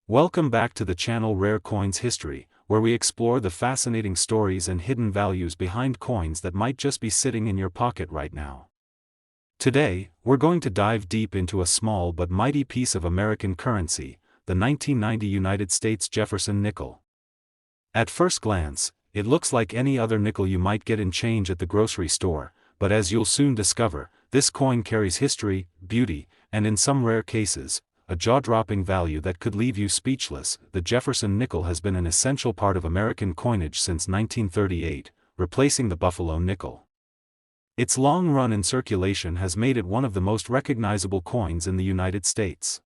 Welcome back to the channel Rare Coins History, where we explore the fascinating stories and hidden values behind coins that might just be sitting in your pocket right now. Today, we're going to dive deep into a small but mighty piece of American currency, the 1990 United States Jefferson nickel. At first glance, it looks like any other nickel you might get in change at the grocery store, but as you'll soon discover, this coin carries history, beauty, and in some rare cases, a jaw-dropping value that could leave you speechless. The Jefferson nickel has been an essential part of American coinage since 1938, replacing the Buffalo nickel. Its long run in circulation has made it one of the most recognizable coins in the United States.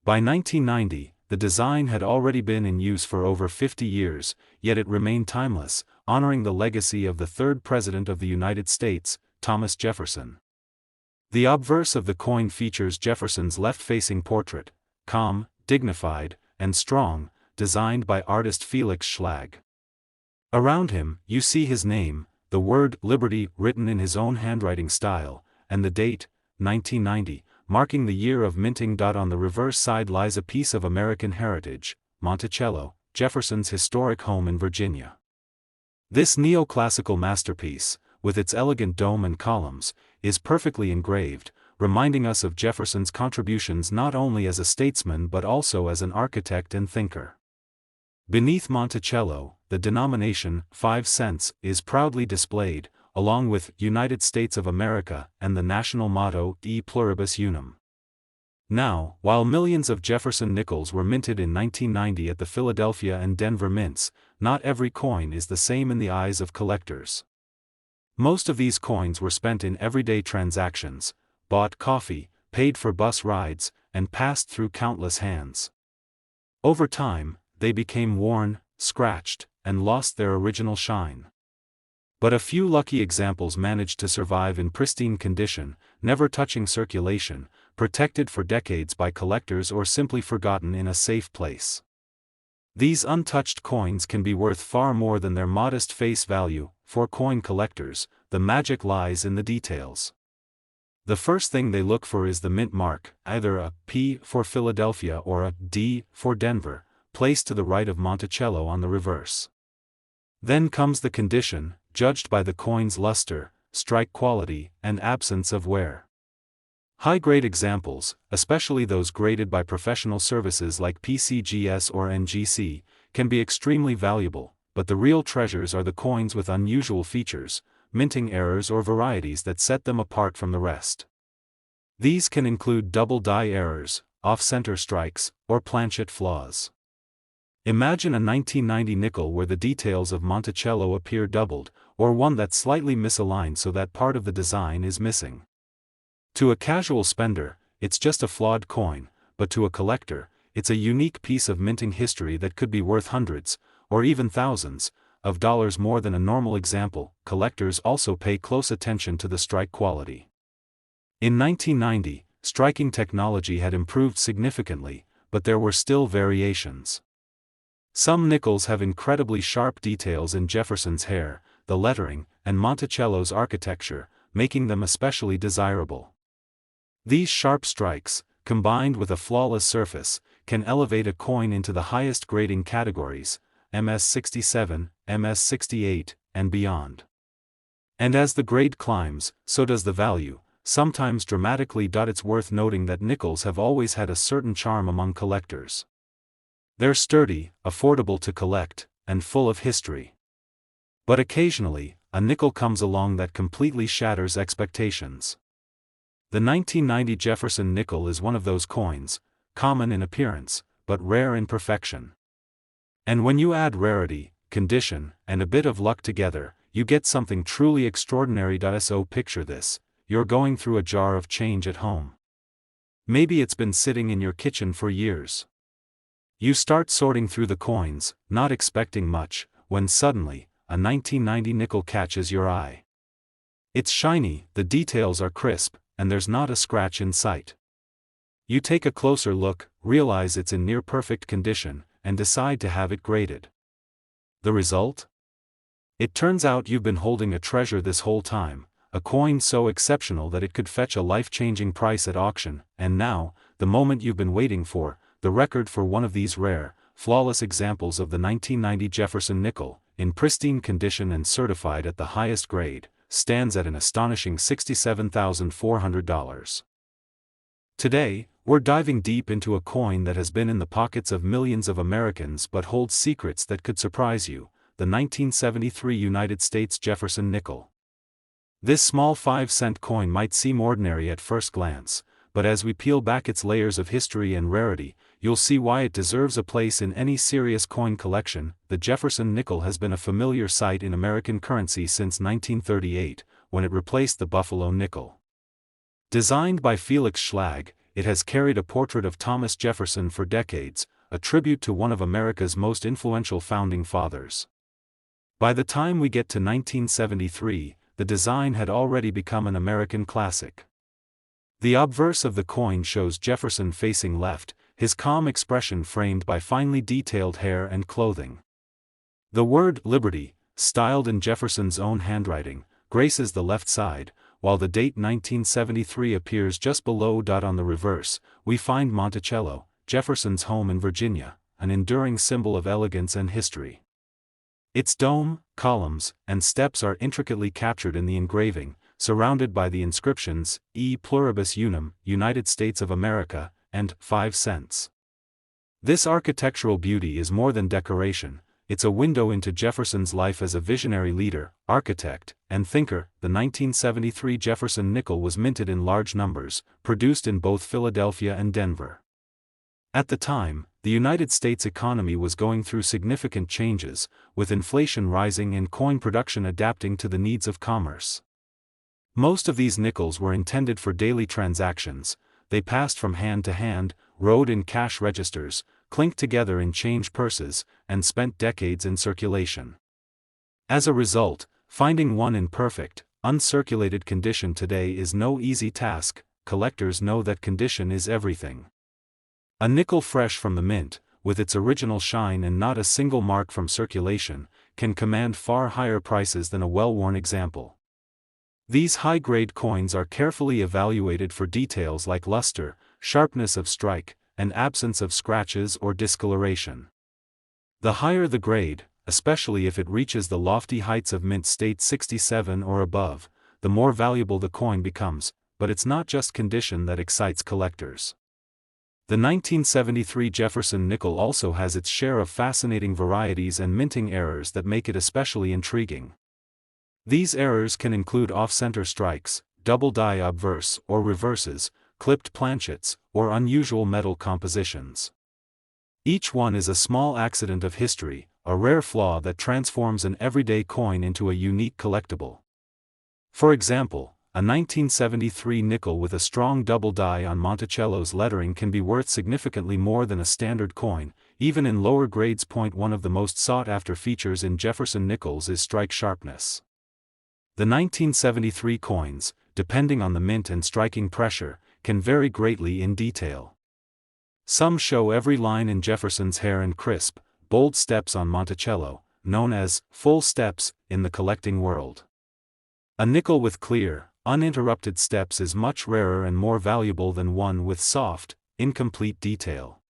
By 1990, the design had already been in use for over 50 years, yet it remained timeless, honoring the legacy of the third President of the United States, Thomas Jefferson. The obverse of the coin features Jefferson's left-facing portrait, calm, dignified, and strong, designed by artist Felix Schlag. Around him, you see his name, the word Liberty written in his own handwriting style, and the date, 1990, marking the year of minting. On the reverse side lies a piece of American heritage, Monticello, Jefferson's historic home in Virginia. This neoclassical masterpiece, with its elegant dome and columns, is perfectly engraved, reminding us of Jefferson's contributions not only as a statesman but also as an architect and thinker. Beneath Monticello, the denomination, 5 cents, is proudly displayed, along with United States of America and the national motto, E pluribus unum. Now, while millions of Jefferson nickels were minted in 1990 at the Philadelphia and Denver mints, not every coin is the same in the eyes of collectors. Most of these coins were spent in everyday transactions, bought coffee, paid for bus rides, and passed through countless hands. Over time, they became worn, scratched, and lost their original shine. But a few lucky examples managed to survive in pristine condition, never touching circulation, protected for decades by collectors or simply forgotten in a safe place. These untouched coins can be worth far more than their modest face value. For coin collectors, the magic lies in the details. The first thing they look for is the mint mark, either a P for Philadelphia or a D for Denver, placed to the right of Monticello on the reverse. Then comes the condition, judged by the coin's luster, strike quality, and absence of wear. High-grade examples, especially those graded by professional services like PCGS or NGC, can be extremely valuable, but the real treasures are the coins with unusual features, minting errors or varieties that set them apart from the rest. These can include double die errors, off-center strikes, or planchet flaws. Imagine a 1990 nickel where the details of Monticello appear doubled, or one that's slightly misaligned so that part of the design is missing. To a casual spender, it's just a flawed coin, but to a collector, it's a unique piece of minting history that could be worth hundreds, or even thousands, of dollars more than a normal example. Collectors also pay close attention to the strike quality. In 1990, striking technology had improved significantly, but there were still variations. Some nickels have incredibly sharp details in Jefferson's hair, the lettering, and Monticello's architecture, making them especially desirable. These sharp strikes, combined with a flawless surface, can elevate a coin into the highest grading categories, MS-67, MS-68, and beyond. And as the grade climbs, so does the value, sometimes dramatically. It's worth noting that nickels have always had a certain charm among collectors. They're sturdy, affordable to collect, and full of history. But occasionally, a nickel comes along that completely shatters expectations. The 1990 Jefferson nickel is one of those coins, common in appearance, but rare in perfection. And when you add rarity, condition, and a bit of luck together, you get something truly extraordinary. So picture this: you're going through a jar of change at home. Maybe it's been sitting in your kitchen for years. You start sorting through the coins, not expecting much, when suddenly, a 1990 nickel catches your eye. It's shiny, the details are crisp, and there's not a scratch in sight. You take a closer look, realize it's in near-perfect condition, and decide to have it graded. The result? It turns out you've been holding a treasure this whole time, a coin so exceptional that it could fetch a life-changing price at auction, and now, the moment you've been waiting for, the record for one of these rare, flawless examples of the 1990 Jefferson nickel, in pristine condition and certified at the highest grade, stands at an astonishing $67,400. Today, we're diving deep into a coin that has been in the pockets of millions of Americans but holds secrets that could surprise you, the 1973 United States Jefferson nickel. This small 5-cent coin might seem ordinary at first glance, but as we peel back its layers of history and rarity, you'll see why it deserves a place in any serious coin collection. The Jefferson nickel has been a familiar sight in American currency since 1938, when it replaced the Buffalo nickel. Designed by Felix Schlag, it has carried a portrait of Thomas Jefferson for decades, a tribute to one of America's most influential founding fathers. By the time we get to 1973, the design had already become an American classic. The obverse of the coin shows Jefferson facing left, his calm expression framed by finely detailed hair and clothing. The word "Liberty," styled in Jefferson's own handwriting, graces the left side, while the date 1973 appears just below. On the reverse, we find Monticello, Jefferson's home in Virginia, an enduring symbol of elegance and history. Its dome, columns, and steps are intricately captured in the engraving, surrounded by the inscriptions, E pluribus unum, United States of America, and 5 cents. This architectural beauty is more than decoration, it's a window into Jefferson's life as a visionary leader, architect, and thinker. The 1973 Jefferson nickel was minted in large numbers, produced in both Philadelphia and Denver. At the time, the United States economy was going through significant changes, with inflation rising and coin production adapting to the needs of commerce. Most of these nickels were intended for daily transactions. They passed from hand to hand, rode in cash registers, clinked together in change purses, and spent decades in circulation. As a result, finding one in perfect, uncirculated condition today is no easy task. Collectors know that condition is everything. A nickel fresh from the mint, with its original shine and not a single mark from circulation, can command far higher prices than a well-worn example. These high-grade coins are carefully evaluated for details like luster, sharpness of strike, and absence of scratches or discoloration. The higher the grade, especially if it reaches the lofty heights of mint state 67 or above, the more valuable the coin becomes. But it's not just condition that excites collectors. The 1973 Jefferson nickel also has its share of fascinating varieties and minting errors that make it especially intriguing. These errors can include off-center strikes, double die obverse or reverses, clipped planchets, or unusual metal compositions. Each one is a small accident of history, a rare flaw that transforms an everyday coin into a unique collectible. For example, a 1973 nickel with a strong double die on Monticello's lettering can be worth significantly more than a standard coin, even in lower grades. One of the most sought-after features in Jefferson nickels is strike sharpness. The 1973 coins, depending on the mint and striking pressure, can vary greatly in detail. Some show every line in Jefferson's hair and crisp, bold steps on Monticello, known as full steps in the collecting world. A nickel with clear, uninterrupted steps is much rarer and more valuable than one with soft, incomplete detail.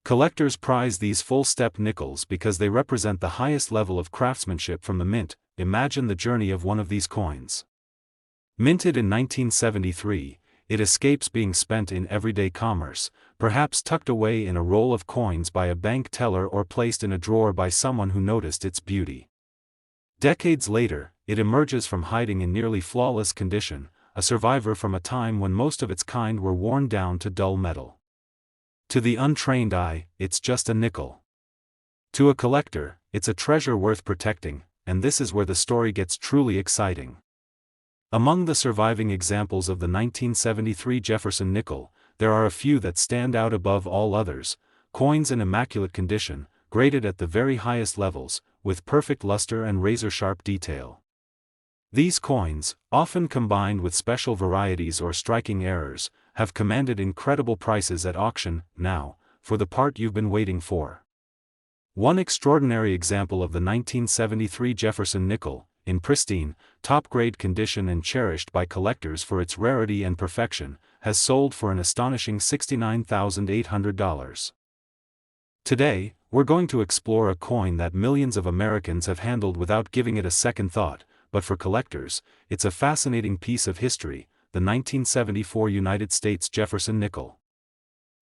Collectors prize these full-step nickels because they represent the highest level of craftsmanship from the mint. Imagine the journey of one of these coins. Minted in 1973, it escapes being spent in everyday commerce, perhaps tucked away in a roll of coins by a bank teller or placed in a drawer by someone who noticed its beauty. Decades later, it emerges from hiding in nearly flawless condition, a survivor from a time when most of its kind were worn down to dull metal. To the untrained eye, it's just a nickel. To a collector, it's a treasure worth protecting, and this is where the story gets truly exciting. Among the surviving examples of the 1973 Jefferson nickel, there are a few that stand out above all others: coins in immaculate condition, graded at the very highest levels, with perfect luster and razor-sharp detail. These coins, often combined with special varieties or striking errors, have commanded incredible prices at auction. Now, for the part you've been waiting for. One extraordinary example of the 1973 Jefferson nickel, in pristine, top-grade condition and cherished by collectors for its rarity and perfection, has sold for an astonishing $69,800. Today, we're going to explore a coin that millions of Americans have handled without giving it a second thought, but for collectors, it's a fascinating piece of history, the 1974 United States Jefferson nickel.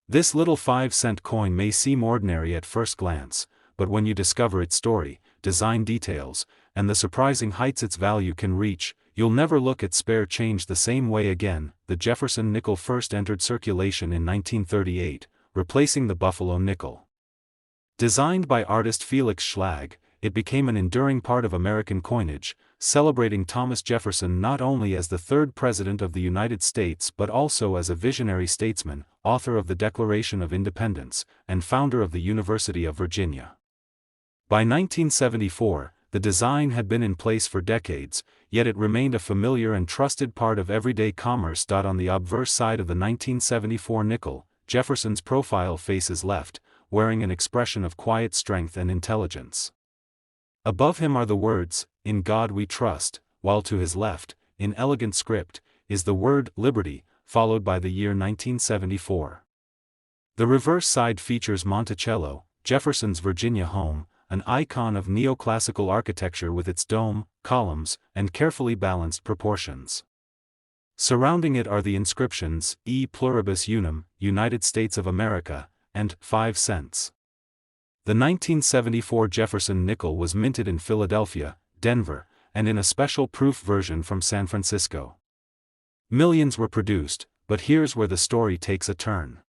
This little 5-cent coin may seem ordinary at first glance, but when you discover its story, design details, and the surprising heights its value can reach, you'll never look at spare change the same way again. The Jefferson nickel first entered circulation in 1938, replacing the Buffalo nickel. Designed by artist Felix Schlag, it became an enduring part of American coinage, celebrating Thomas Jefferson not only as the third President of the United States but also as a visionary statesman, author of the Declaration of Independence, and founder of the University of Virginia. By 1974, the design had been in place for decades, yet it remained a familiar and trusted part of everyday commerce. On the obverse side of the 1974 nickel, Jefferson's profile faces left, wearing an expression of quiet strength and intelligence. Above him are the words, "In God We Trust," while to his left, in elegant script, is the word "Liberty," followed by the year 1974. The reverse side features Monticello, Jefferson's Virginia home, an icon of neoclassical architecture with its dome, columns, and carefully balanced proportions. Surrounding it are the inscriptions, E Pluribus Unum, United States of America, and 5 cents. The 1974 Jefferson nickel was minted in Philadelphia, Denver, and in a special proof version from San Francisco. Millions were produced, but here's where the story takes a turn.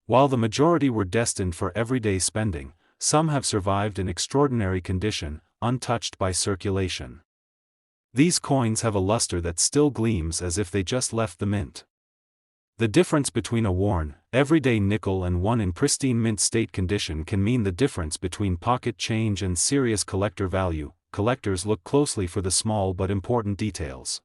While the majority were destined for everyday spending, some have survived in extraordinary condition, untouched by circulation. These coins have a luster that still gleams as if they just left the mint. The difference between a worn, everyday nickel and one in pristine mint state condition can mean the difference between pocket change and serious collector value. Collectors look closely for the small but important details.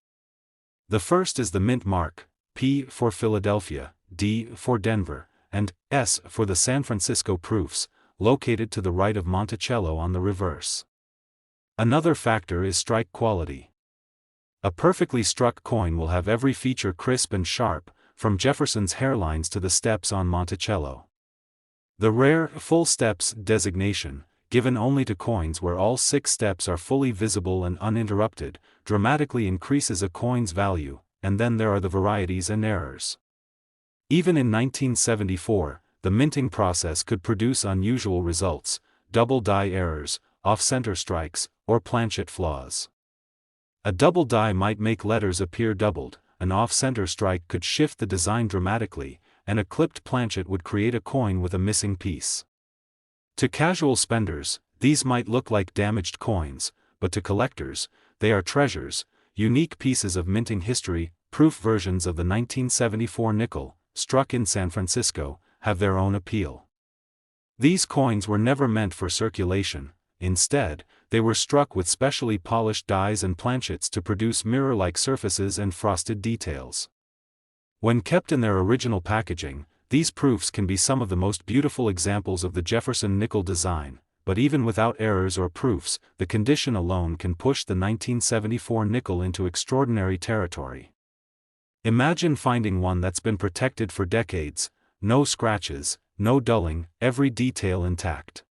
The first is the mint mark, P for Philadelphia, D for Denver, and S for the San Francisco proofs, located to the right of Monticello on the reverse. Another factor is strike quality. A perfectly struck coin will have every feature crisp and sharp, from Jefferson's hairlines to the steps on Monticello. The rare full steps designation, given only to coins where all 6 steps are fully visible and uninterrupted, dramatically increases a coin's value, and then there are the varieties and errors. Even in 1974, the minting process could produce unusual results: double die errors, off-center strikes, or planchet flaws. A double die might make letters appear doubled, an off-center strike could shift the design dramatically, and a clipped planchet would create a coin with a missing piece. To casual spenders, these might look like damaged coins, but to collectors, they are treasures, unique pieces of minting history. Proof versions of the 1974 nickel, struck in San Francisco, have their own appeal. These coins were never meant for circulation. Instead, they were struck with specially polished dies and planchets to produce mirror-like surfaces and frosted details. When kept in their original packaging, these proofs can be some of the most beautiful examples of the Jefferson nickel design, but even without errors or proofs, the condition alone can push the 1974 nickel into extraordinary territory. Imagine finding one that's been protected for decades, no scratches, no dulling, every detail intact.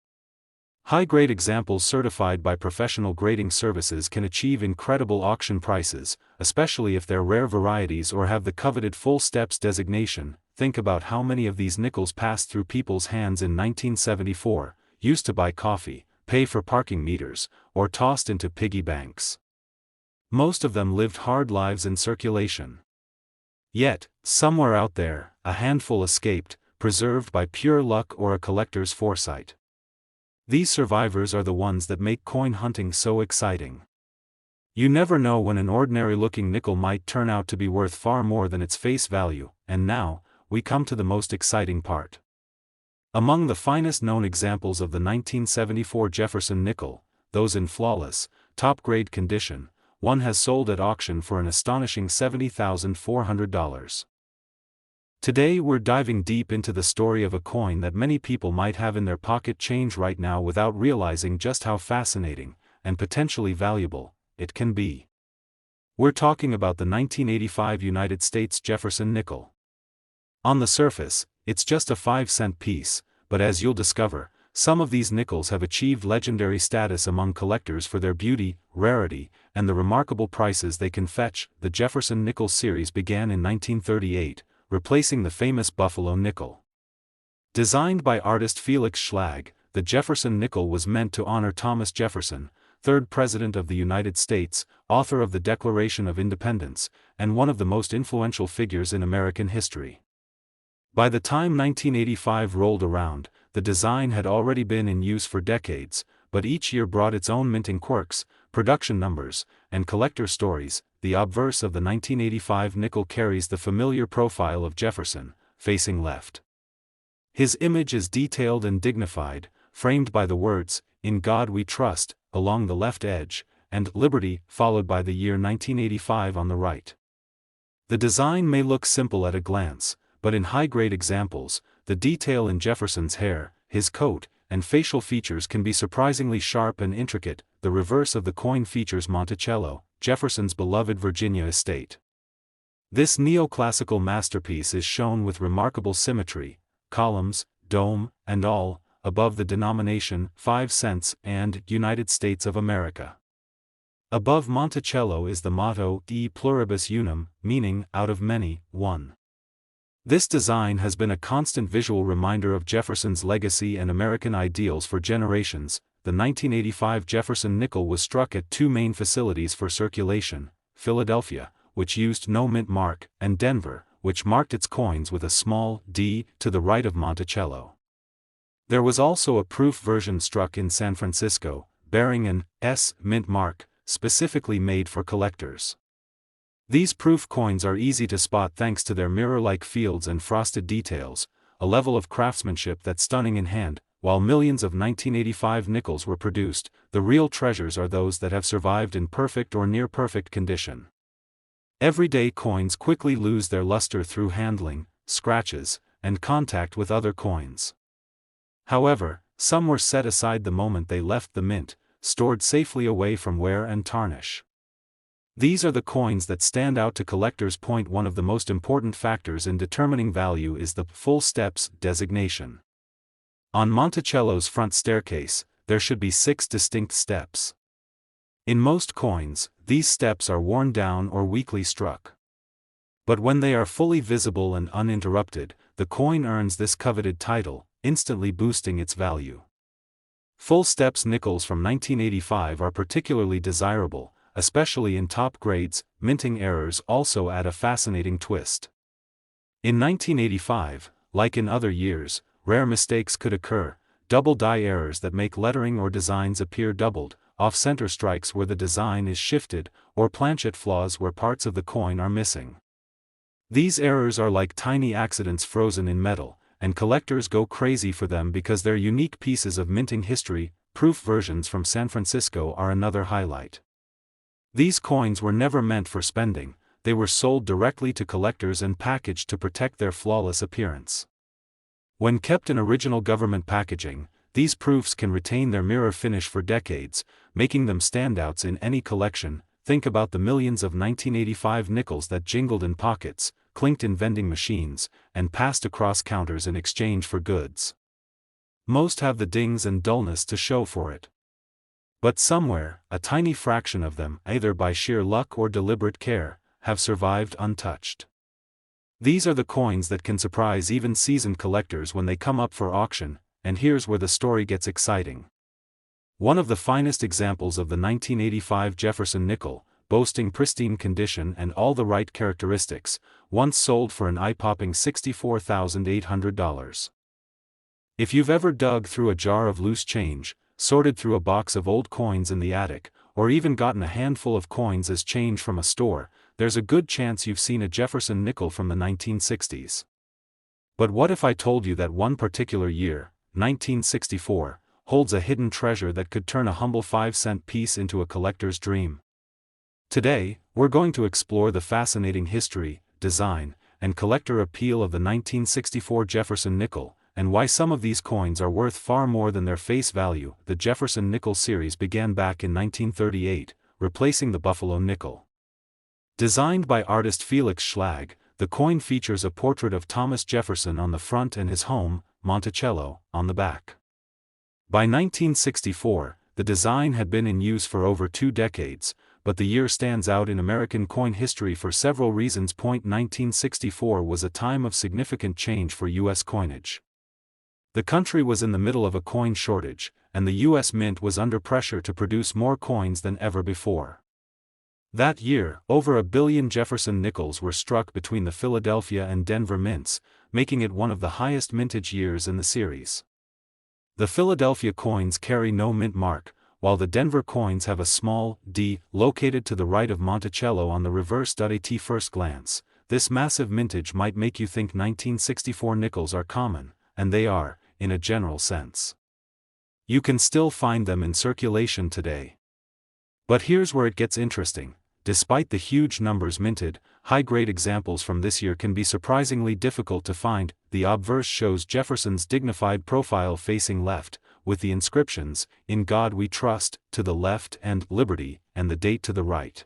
High-grade examples certified by professional grading services can achieve incredible auction prices, especially if they're rare varieties or have the coveted full steps designation. Think about how many of these nickels passed through people's hands in 1974, used to buy coffee, pay for parking meters, or tossed into piggy banks. Most of them lived hard lives in circulation. Yet, somewhere out there, a handful escaped, preserved by pure luck or a collector's foresight. These survivors are the ones that make coin hunting so exciting. You never know when an ordinary-looking nickel might turn out to be worth far more than its face value, and now, we come to the most exciting part. Among the finest known examples of the 1974 Jefferson nickel, those in flawless, top-grade condition, one has sold at auction for an astonishing $70,400. Today we're diving deep into the story of a coin that many people might have in their pocket change right now without realizing just how fascinating, and potentially valuable, it can be. We're talking about the 1985 United States Jefferson nickel. On the surface, it's just a 5-cent piece, but as you'll discover, some of these nickels have achieved legendary status among collectors for their beauty, rarity, and the remarkable prices they can fetch. The Jefferson nickel series began in 1938, replacing the famous Buffalo nickel. Designed by artist Felix Schlag, the Jefferson nickel was meant to honor Thomas Jefferson, 3rd President of the United States, author of the Declaration of Independence, and one of the most influential figures in American history. By the time 1985 rolled around, the design had already been in use for decades, but each year brought its own minting quirks, production numbers, and collector stories. The obverse of the 1985 nickel carries the familiar profile of Jefferson, facing left. His image is detailed and dignified, framed by the words, "In God We Trust," along the left edge, and "Liberty," followed by the year 1985 on the right. The design may look simple at a glance, but in high-grade examples, the detail in Jefferson's hair, his coat, and facial features can be surprisingly sharp and intricate. The reverse of the coin features Monticello, Jefferson's beloved Virginia estate. This neoclassical masterpiece is shown with remarkable symmetry, columns, dome, and all, above the denomination 5 cents and United States of America. Above Monticello is the motto E pluribus unum, meaning out of many, one. This design has been a constant visual reminder of Jefferson's legacy and American ideals for generations. The 1985 Jefferson nickel was struck at two main facilities for circulation: Philadelphia, which used no mint mark, and Denver, which marked its coins with a small d to the right of Monticello. There was also a proof version struck in San Francisco, bearing an S mint mark, specifically made for collectors. These proof coins are easy to spot thanks to their mirror-like fields and frosted details, a level of craftsmanship that's stunning in hand. While millions of 1985 nickels were produced, the real treasures are those that have survived in perfect or near-perfect condition. Everyday coins quickly lose their luster through handling, scratches, and contact with other coins. However, some were set aside the moment they left the mint, stored safely away from wear and tarnish. These are the coins that stand out to collectors. One of the most important factors in determining value is the full steps designation. On Monticello's front staircase, there should be 6 distinct steps. In most coins, these steps are worn down or weakly struck. But when they are fully visible and uninterrupted, the coin earns this coveted title, instantly boosting its value. Full steps nickels from 1985 are particularly desirable, especially in top grades. Minting errors also add a fascinating twist. In 1985, like in other years, rare mistakes could occur: double die errors that make lettering or designs appear doubled, off-center strikes where the design is shifted, or planchet flaws where parts of the coin are missing. These errors are like tiny accidents frozen in metal, and collectors go crazy for them because they're unique pieces of minting history. Proof versions from San Francisco are another highlight. These coins were never meant for spending, they were sold directly to collectors and packaged to protect their flawless appearance. When kept in original government packaging, these proofs can retain their mirror finish for decades, making them standouts in any collection. Think about the millions of 1985 nickels that jingled in pockets, clinked in vending machines, and passed across counters in exchange for goods. Most have the dings and dullness to show for it. But somewhere, a tiny fraction of them, either by sheer luck or deliberate care, have survived untouched. These are the coins that can surprise even seasoned collectors when they come up for auction, and here's where the story gets exciting. One of the finest examples of the 1985 Jefferson nickel, boasting pristine condition and all the right characteristics, once sold for an eye-popping $64,800. If you've ever dug through a jar of loose change, sorted through a box of old coins in the attic, or even gotten a handful of coins as change from a store, there's a good chance you've seen a Jefferson nickel from the 1960s. But what if I told you that one particular year, 1964, holds a hidden treasure that could turn a humble 5-cent piece into a collector's dream? Today, we're going to explore the fascinating history, design, and collector appeal of the 1964 Jefferson nickel, and why some of these coins are worth far more than their face value. The Jefferson nickel series began back in 1938, replacing the Buffalo nickel. Designed by artist Felix Schlag, the coin features a portrait of Thomas Jefferson on the front and his home, Monticello, on the back. By 1964, the design had been in use for over 2 decades, but the year stands out in American coin history for several reasons. 1964 was a time of significant change for U.S. coinage. The country was in the middle of a coin shortage, and the U.S. Mint was under pressure to produce more coins than ever before. That year, over 1 billion Jefferson nickels were struck between the Philadelphia and Denver mints, making it one of the highest mintage years in the series. The Philadelphia coins carry no mint mark, while the Denver coins have a small d located to the right of Monticello on the reverse. At first glance, this massive mintage might make you think 1964 nickels are common, and they are, in a general sense. You can still find them in circulation today. But here's where it gets interesting. Despite the huge numbers minted, high-grade examples from this year can be surprisingly difficult to find. The obverse shows Jefferson's dignified profile facing left, with the inscriptions, "In God We Trust," to the left and "Liberty," and the date to the right.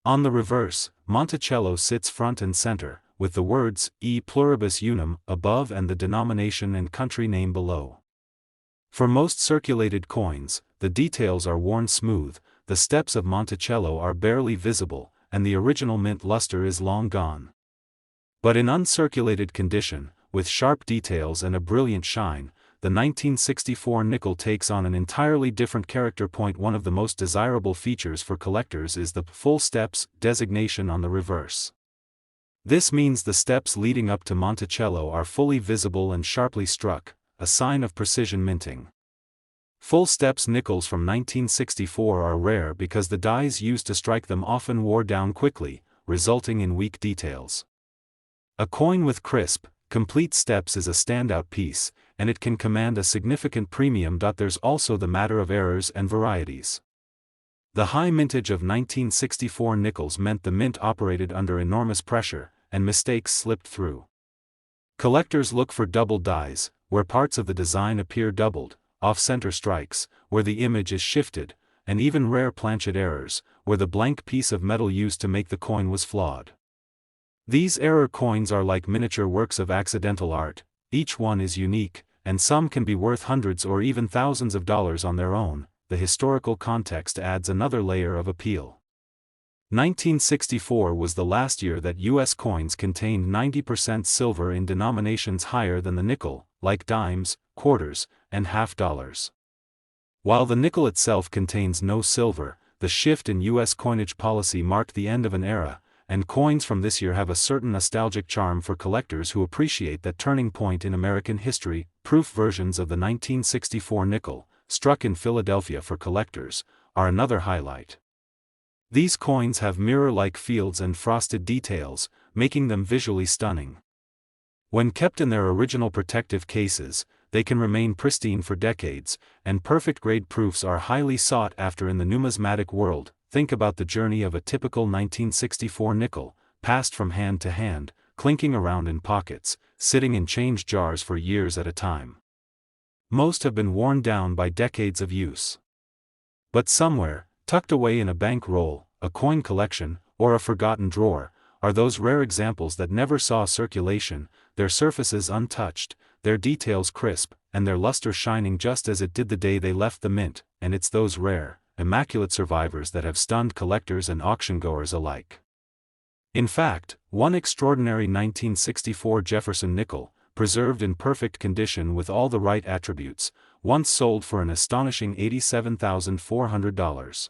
On the reverse, Monticello sits front and center, with the words, "E pluribus unum," above and the denomination and country name below. For most circulated coins, the details are worn smooth, the steps of Monticello are barely visible, and the original mint luster is long gone. But in uncirculated condition, with sharp details and a brilliant shine, the 1964 nickel takes on an entirely different character. One of the most desirable features for collectors is the full steps designation on the reverse. This means the steps leading up to Monticello are fully visible and sharply struck, a sign of precision minting. Full steps nickels from 1964 are rare because the dies used to strike them often wore down quickly, resulting in weak details. A coin with crisp, complete steps is a standout piece, and it can command a significant premium. There's also the matter of errors and varieties. The high mintage of 1964 nickels meant the mint operated under enormous pressure, and mistakes slipped through. Collectors look for double dies, where parts of the design appear doubled, off-center strikes, where the image is shifted, and even rare planchet errors, where the blank piece of metal used to make the coin was flawed. These error coins are like miniature works of accidental art. Each one is unique, and some can be worth hundreds or even thousands of dollars on their own. The historical context adds another layer of appeal. 1964 was the last year that U.S. coins contained 90% silver in denominations higher than the nickel, like dimes, quarters, and half dollars. While the nickel itself contains no silver, the shift in U.S. coinage policy marked the end of an era, and coins from this year have a certain nostalgic charm for collectors who appreciate that turning point in American history. Proof versions of the 1964 nickel, struck in Philadelphia for collectors, are another highlight. These coins have mirror-like fields and frosted details, making them visually stunning. When kept in their original protective cases, they can remain pristine for decades, and perfect grade proofs are highly sought after in the numismatic world. Think about the journey of a typical 1964 nickel, passed from hand to hand, clinking around in pockets, sitting in change jars for years at a time. Most have been worn down by decades of use. But somewhere, tucked away in a bank roll, a coin collection, or a forgotten drawer, are those rare examples that never saw circulation, their surfaces untouched, their details crisp, and their luster shining just as it did the day they left the mint. And it's those rare, immaculate survivors that have stunned collectors and auction-goers alike. In fact, one extraordinary 1964 Jefferson nickel, preserved in perfect condition with all the right attributes, once sold for an astonishing $87,400.